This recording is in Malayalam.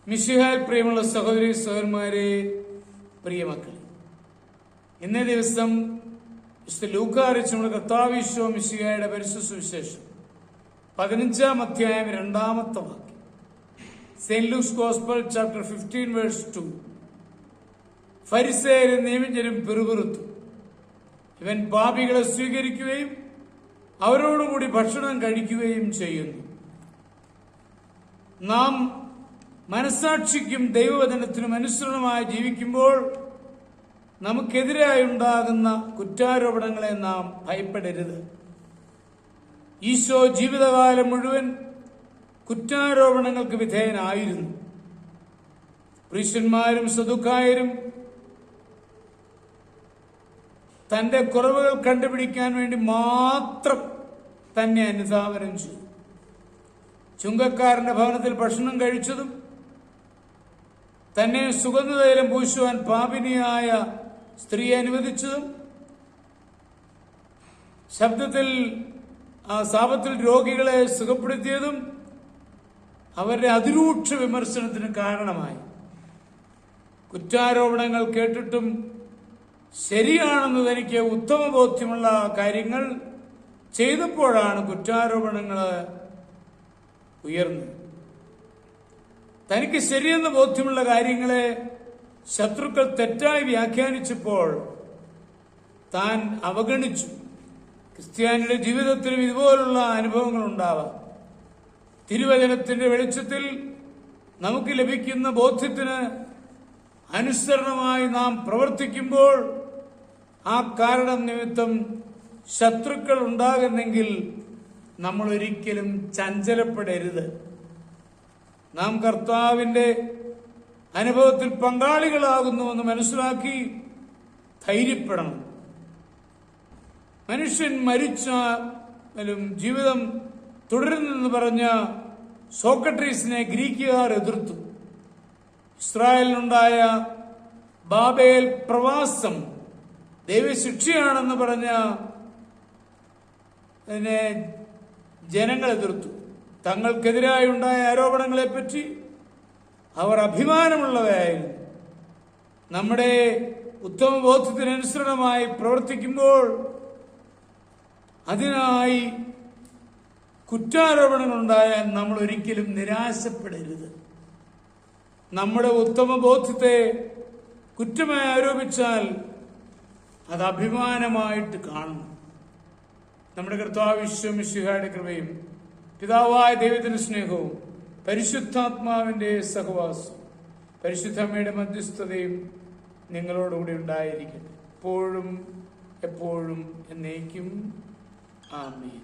മിശിഹായിൽ പ്രിയമുള്ള സഹോദരി സഹോദരന്മാരെ, പ്രിയമക്കളെ, ഇന്നേ ദിവസം ലൂക്കാ അറിയിച്ച നമ്മുടെ കർത്താവ് ഈശോ മിശിഹായുടെ പരിശുദ്ധ സുവിശേഷം 15-ാം അധ്യായം 2-ാമത്തെ വാക്യം. Saint Luke's gospel chapter 15 verse 2. ഫരിസേയരും നിയമജ്ഞരും പിറുപിറുത്തു, ഇവൻ പാപികളെ സ്വീകരിക്കുകയും അവരോടുകൂടി ഭക്ഷണം കഴിക്കുകയും ചെയ്യുന്നു. നാം മനസാക്ഷിക്കും ദൈവവചനത്തിനും അനുസരണമായി ജീവിക്കുമ്പോൾ നമുക്കെതിരായുണ്ടാകുന്ന കുറ്റാരോപണങ്ങളെ നാം ഭയപ്പെടരുത്. ഈശോ ജീവിതകാലം മുഴുവൻ കുറ്റാരോപണങ്ങൾക്ക് വിധേയനായിരുന്നു. പുരുഷന്മാരും സദുക്കായരും തന്റെ കുറവുകൾ കണ്ടുപിടിക്കാൻ വേണ്ടി മാത്രം തന്നെ അനുധാവനം ചെയ്തു. ചുങ്കക്കാരന്റെ ഭവനത്തിൽ ഭക്ഷണം കഴിച്ചതും തന്നെ സുഗന്ധതൈലം പൂശുവാൻ പാപിനിയായ സ്ത്രീയെ അനുവദിച്ചതും സാപത്തിൽ രോഗികളെ സുഖപ്പെടുത്തിയതും അവരുടെ അതിരൂക്ഷ വിമർശനത്തിന് കാരണമായി. കുറ്റാരോപണങ്ങൾ കേട്ടിട്ടും ശരിയാണെന്ന് തനിക്ക് ഉത്തമ ബോധ്യമുള്ള കാര്യങ്ങൾ ചെയ്തപ്പോഴാണ് കുറ്റാരോപണങ്ങൾ ഉയർന്നത്. തനിക്ക് ശരിയെന്ന് ബോധ്യമുള്ള കാര്യങ്ങളെ ശത്രുക്കൾ തെറ്റായി വ്യാഖ്യാനിച്ചപ്പോൾ താൻ അവഗണിച്ചു. ക്രിസ്ത്യാനിയുടെ ജീവിതത്തിലും ഇതുപോലുള്ള അനുഭവങ്ങൾ ഉണ്ടാവാം. തിരുവചനത്തിന്റെ വെളിച്ചത്തിൽ നമുക്ക് ലഭിക്കുന്ന ബോധ്യത്തിന് അനുസരണമായി നാം പ്രവർത്തിക്കുമ്പോൾ ആ കാരണം നിമിത്തം ശത്രുക്കൾ ഉണ്ടാകുന്നെങ്കിൽ നമ്മൾ ഒരിക്കലും ചഞ്ചലപ്പെടരുത്. നാം കർത്താവിന്റെ അനുഭവത്തിൽ പങ്കാളികളാകുന്നുവെന്ന് മനസ്സിലാക്കി ധൈര്യപ്പെടണം. മനുഷ്യൻ മരിച്ചാലും ജീവിതം തുടരുന്നെന്ന് പറഞ്ഞ സോക്രട്ടീസിനെ ഗ്രീക്കുകാർ എതിർത്തു. ഇസ്രായേലിനുണ്ടായ ബാബേൽ പ്രവാസം ദൈവശിക്ഷയാണെന്ന് പറഞ്ഞ അതിനെ ജനങ്ങൾ എതിർത്തു. തങ്ങൾക്കെതിരായി ഉണ്ടായ ആരോപണങ്ങളെപ്പറ്റി അവർ അഭിമാനമുള്ളവരായിരുന്നു. നമ്മുടെ ഉത്തമ ബോധ്യത്തിനനുസരണമായി പ്രവർത്തിക്കുമ്പോൾ അതിനായി കുറ്റാരോപണങ്ങൾ ഉണ്ടായാൽ നമ്മൾ ഒരിക്കലും നിരാശപ്പെടരുത്. നമ്മുടെ ഉത്തമ ബോധ്യത്തെ കുറ്റമായി ആരോപിച്ചാൽ അത് അഭിമാനമായിട്ട് കാണണം. നമ്മുടെ കർത്താവ് ഈശോ മിശിഹായുടെ കൃപയും പിതാവായ ദൈവത്തിന്റെ സ്നേഹവും പരിശുദ്ധാത്മാവിന്റെ സഹവാസവും പരിശുദ്ധമ്മയുടെ മധ്യസ്ഥതയും നിങ്ങളോടുകൂടി ഉണ്ടായിരിക്കട്ടെ, എപ്പോഴും എപ്പോഴും എന്നേക്കും. ആമേൻ.